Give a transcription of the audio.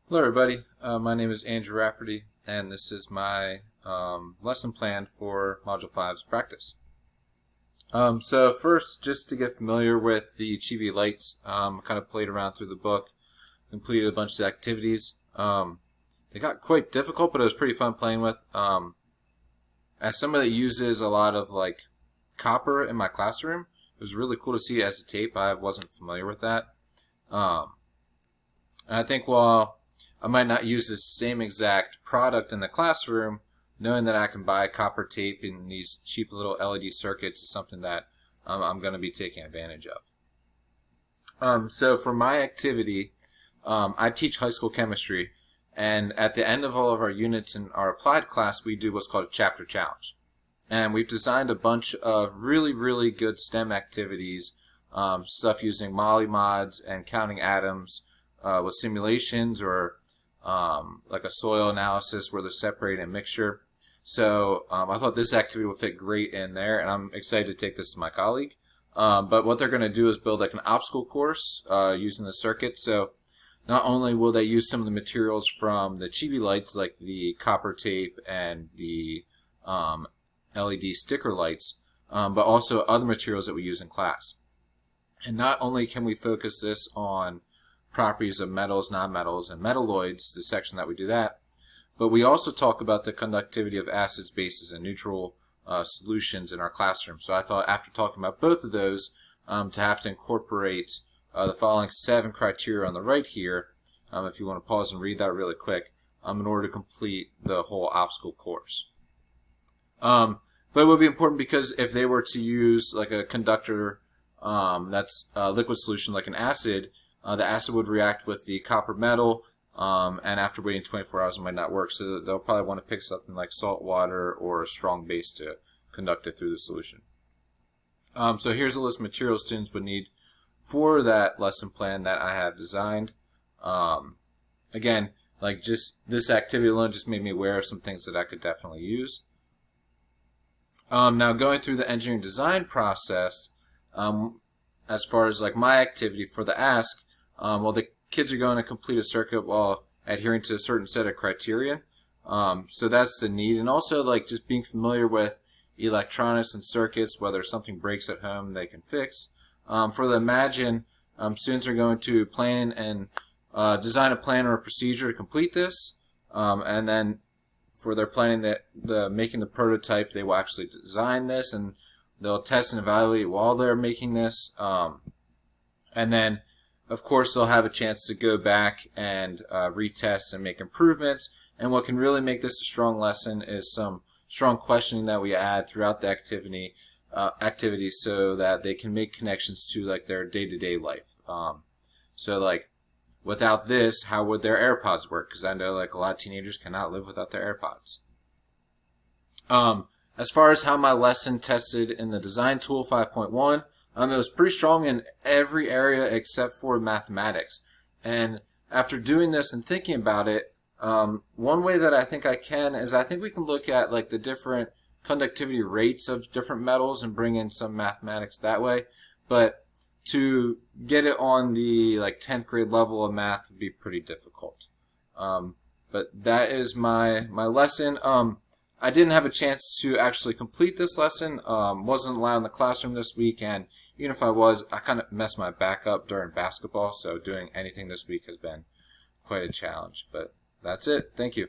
Hello everybody, my name is Andrew Rafferty and this is my lesson plan for Module 5's practice. So first, just to get familiar with the Chibi lights, kind of played around through the book, completed a bunch of activities. They got quite difficult, but it was pretty fun playing with. As somebody that uses a lot of copper in my classroom, it was really cool to see it as a tape. I wasn't familiar with that. And I think while I might not use the same exact product in the classroom, knowing that I can buy copper tape in these cheap little LED circuits is something that I'm going to be taking advantage of. So for my activity, I teach high school chemistry, and at the end of all of our units in our applied class, we do what's called a chapter challenge. And we've designed a bunch of really good STEM activities, stuff using Molly mods and counting atoms with simulations, or like a soil analysis where they're separating a mixture. So I thought this activity would fit great in there, and I'm excited to take this to my colleague. But what they're going to do is build like an obstacle course using the circuit. So not only will they use some of the materials from the Chibi lights, like the copper tape and the LED sticker lights, but also other materials that we use in class. And not only can we focus this on properties of metals, nonmetals, and metalloids, the section that we do that, but we also talk about the conductivity of acids, bases, and neutral solutions in our classroom. So I thought, after talking about both of those, to have to incorporate the following 7 criteria on the right here, if you want to pause and read that really quick, in order to complete the whole obstacle course. But it would be important because if they were to use like a conductor that's a liquid solution like an acid, the acid would react with the copper metal, and after waiting 24 hours it might not work. So they'll probably want to pick something like salt water or a strong base to conduct it through the solution. So here's a list of materials students would need for that lesson plan that I have designed. Again, like just this activity alone just made me aware of some things that I could definitely use. Now going through the engineering design process, as far as like my activity for the ask, well, the kids are going to complete a circuit while adhering to a certain set of criteria. So that's the need, and also like just being familiar with electronics and circuits. Whether something breaks at home, they can fix. For the imagine, students are going to plan and design a plan or a procedure to complete this, and then for their planning, making the prototype, they will actually design this, and they'll test and evaluate while they're making this, and then of course they'll have a chance to go back and retest and make improvements. And what can really make this a strong lesson is some strong questioning that we add throughout the activities, so that they can make connections to like their day-to-day life. So like, without this, how would their AirPods work? Because I know like a lot of teenagers cannot live without their AirPods. As far as how my lesson tested in the design tool 5.1, it was pretty strong in every area except for mathematics. And after doing this and thinking about it, one way that I think I can is I think we can look at like the different conductivity rates of different metals and bring in some mathematics that way. But to get it on the like 10th grade level of math would be pretty difficult. But that is my lesson. I didn't have a chance to actually complete this lesson. Wasn't allowed in the classroom this week, and even if I was, I kind of messed my back up during basketball, so doing anything this week has been quite a challenge. But that's it. Thank you.